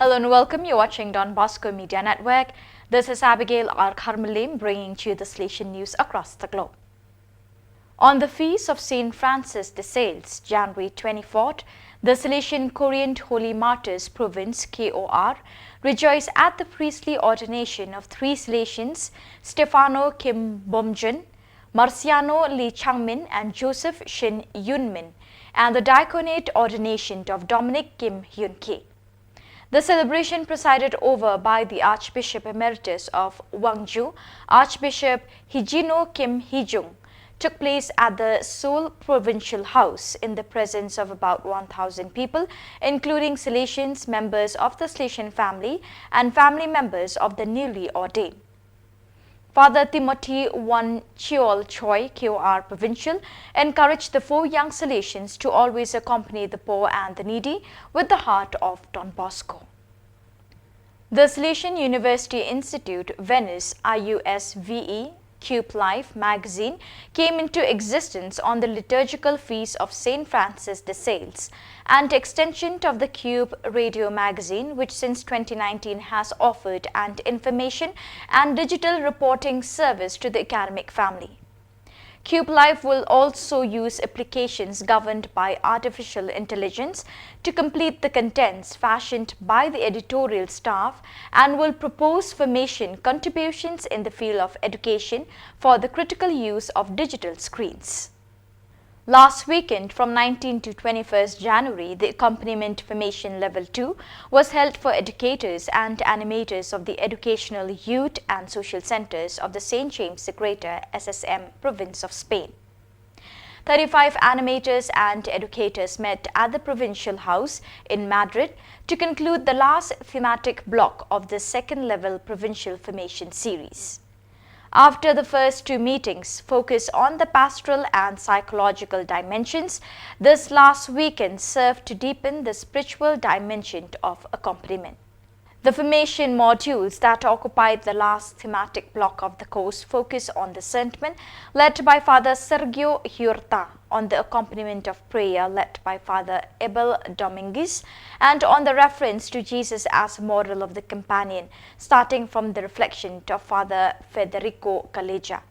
Hello and welcome. You're watching Don Bosco Media Network. This is Abigail R. Carmelim bringing to you the Salesian news across the globe. On the feast of St. Francis de Sales, January 24th, the Salesian Korean Holy Martyrs Province KOR rejoiced at the priestly ordination of three Salesians, Stefano Kim Bomjun, Marciano Lee Changmin and Joseph Shin Yunmin, and the diaconate ordination of Dominic Kim Hyun Ki. The celebration presided over by the Archbishop Emeritus of Gwangju, Archbishop Hijino Kim Hijung, took place at the Seoul Provincial House in the presence of about 1,000 people, including Salesians, members of the Salesian family, and family members of the newly ordained. Father Timothy Won Cheol Choi, KOR Provincial, encouraged the four young Salesians to always accompany the poor and the needy with the heart of Don Bosco. The Salesian University Institute Venice IUSVE Cube Life magazine came into existence on the liturgical feast of St. Francis de Sales, and extension of the Cube radio magazine, which since 2019 has offered an information and digital reporting service to the academic family. Cube Life will also use applications governed by artificial intelligence to complete the contents fashioned by the editorial staff and will propose formation contributions in the field of education for the critical use of digital screens. Last weekend, from 19 to 21st January, the Accompaniment Formation Level 2 was held for educators and animators of the Educational Youth and Social Centers of the St. James the Greater SSM Province of Spain. 35 animators and educators met at the Provincial House in Madrid to conclude the last thematic block of the second level Provincial Formation Series. After the first two meetings focused on the pastoral and psychological dimensions, this last weekend served to deepen the spiritual dimension of accompaniment. The formation modules that occupied the last thematic block of the course focus on the sentiment led by Father Sergio Huerta, on the accompaniment of prayer led by Father Abel Dominguez, and on the reference to Jesus as model of the companion, starting from the reflection of Father Federico Calleja.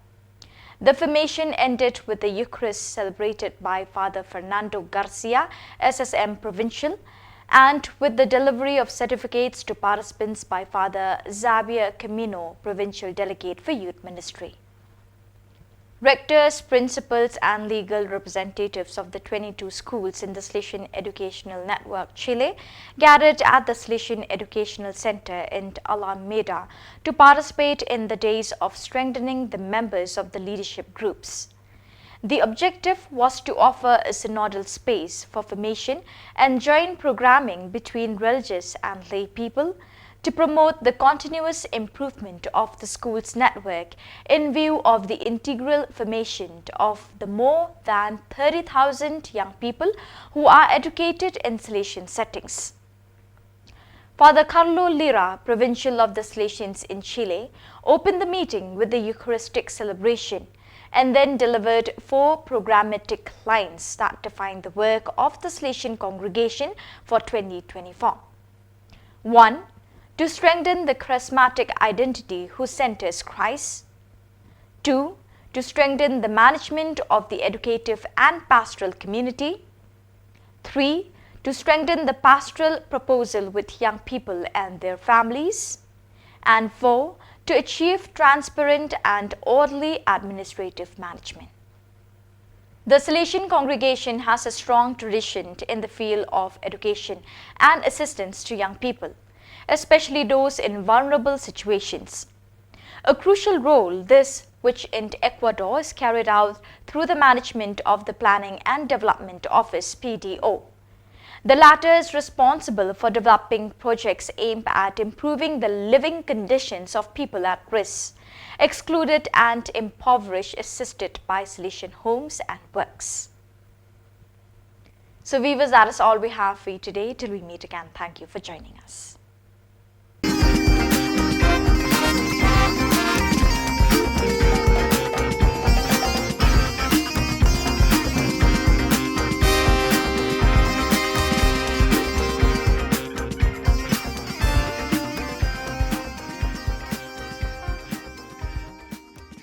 The formation ended with the Eucharist celebrated by Father Fernando Garcia, SSM Provincial, and with the delivery of certificates to participants by Father Xavier Camino, Provincial Delegate for Youth Ministry. Rectors, principals and legal representatives of the 22 schools in the Salesian Educational Network Chile gathered at the Salesian Educational Center in Alameda to participate in the days of strengthening the members of the leadership groups. The objective was to offer a synodal space for formation and joint programming between religious and lay people to promote the continuous improvement of the school's network in view of the integral formation of the more than 30,000 young people who are educated in Salesian settings. Father Carlo Lira, Provincial of the Salesians in Chile, opened the meeting with the Eucharistic celebration and then delivered 4 programmatic lines that define the work of the Salesian congregation for 2024. 1. To strengthen the charismatic identity who centers Christ. 2. To strengthen the management of the educative and pastoral community. 3. To strengthen the pastoral proposal with young people and their families. And 4. To achieve transparent and orderly administrative management. The Salesian congregation has a strong tradition in the field of education and assistance to young people, especially those in vulnerable situations. A crucial role this, which in Ecuador is carried out through the management of the Planning and Development Office (PDO). The latter is responsible for developing projects aimed at improving the living conditions of people at risk, excluded and impoverished, assisted by Salesian homes and works. So viewers, that is all we have for you today. Till we meet again, thank you for joining us.